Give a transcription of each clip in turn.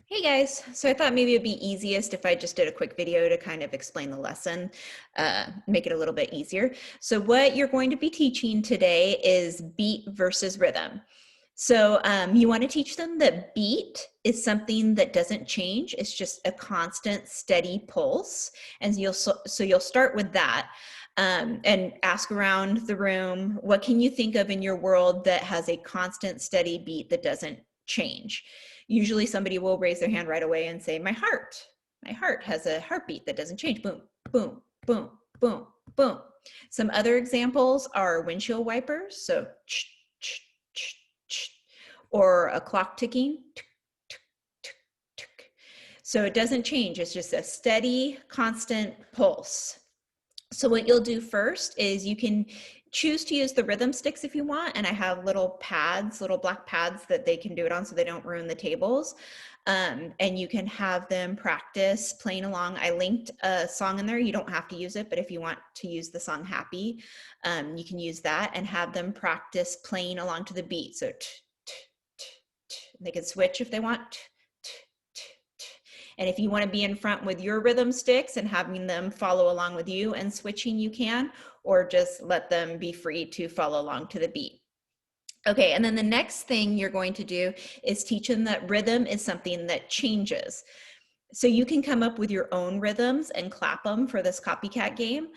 Hey guys, so I thought maybe it'd be easiest if I just did a quick video to kind of explain the lesson, make it a little bit easier. So what you're going to be teaching today is beat versus rhythm. So you want to teach them that beat is something that doesn't change. It's just a constant, steady pulse. And so you'll start with that and ask around the room, what can you think of in your world that has a constant, steady beat that doesn't change? Usually somebody will raise their hand right away and say, my heart has a heartbeat that doesn't change. Boom, boom, boom, boom, boom. Some other examples are windshield wipers. So, or a clock ticking. So it doesn't change. It's just a steady, constant pulse. So what you'll do first is you can choose to use the rhythm sticks if you want, and I have little pads, little black pads that they can do it on so they don't ruin the tables. And you can have them practice playing along. I linked a song in there. You don't have to use it, but if you want to use the song Happy, you can use that and have them practice playing along to the beat. So they can switch if they want. And if you want to be in front with your rhythm sticks and having them follow along with you and switching, you can, or just let them be free to follow along to the beat. Okay, and then the next thing you're going to do is teach them that rhythm is something that changes. So you can come up with your own rhythms and clap them for this copycat game.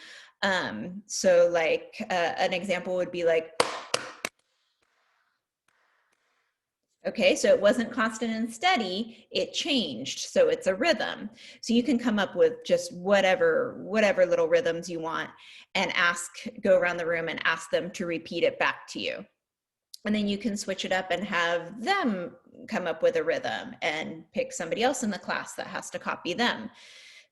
So like an example would be like, okay, so it wasn't constant and steady, it changed, so it's a rhythm. So you can come up with just whatever little rhythms you want and go around the room and ask them to repeat it back to you. And then you can switch it up and have them come up with a rhythm and pick somebody else in the class that has to copy them.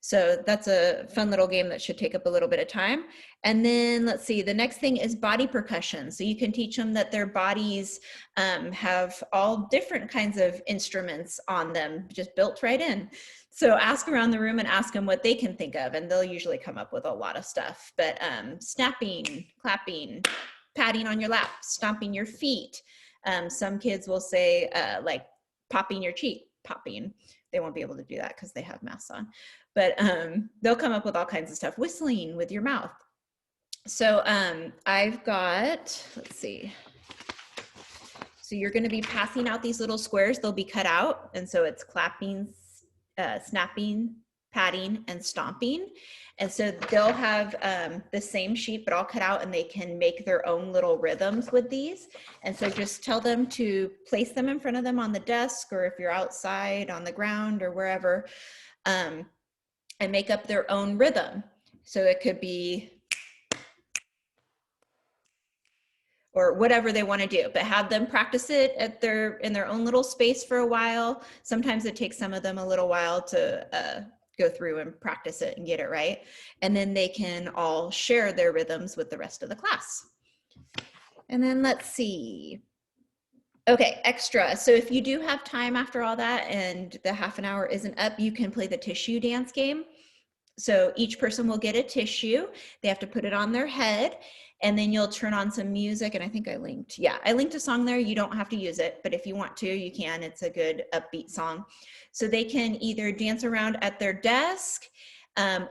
So that's a fun little game that should take up a little bit of time. And then let's see, the next thing is body percussion. So you can teach them that their bodies have all different kinds of instruments on them, just built right in. So ask around the room and ask them what they can think of, and they'll usually come up with a lot of stuff. But snapping, clapping, patting on your lap, stomping your feet. Some kids will say like popping your cheek, popping. They won't be able to do that because they have masks on, but they'll come up with all kinds of stuff. Whistling with your mouth. So I've got, let's see. So you're going to be passing out these little squares. They'll be cut out. And so it's clapping, snapping, patting, and stomping. And so they'll have the same sheet, but all cut out, and they can make their own little rhythms with these. And so just tell them to place them in front of them on the desk, or if you're outside on the ground or wherever, and make up their own rhythm. So it could be, or whatever they want to do, but have them practice it in their own little space for a while. Sometimes it takes some of them a little while to go through and practice it and get it right. And then they can all share their rhythms with the rest of the class. And then let's see. Okay, extra. So if you do have time after all that and the half an hour isn't up, you can play the tissue dance game. So each person will get a tissue. They have to put it on their head, and then you'll turn on some music. And I think I linked a song there. You don't have to use it, but if you want to, you can. It's a good upbeat song. So they can either dance around at their desk,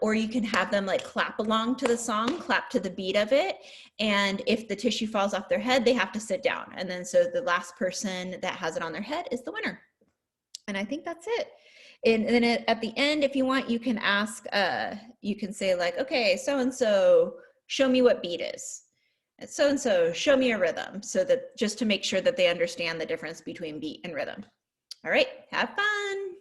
or you can have them like clap along to the song, clap to the beat of it. And if the tissue falls off their head, they have to sit down. And then so the last person that has it on their head is the winner. And I think that's it. And then at the end, if you want, you can ask, you can say like, okay, so-and-so, show me what beat is. So-and-so, show me a rhythm. So that just to make sure that they understand the difference between beat and rhythm. All right, have fun.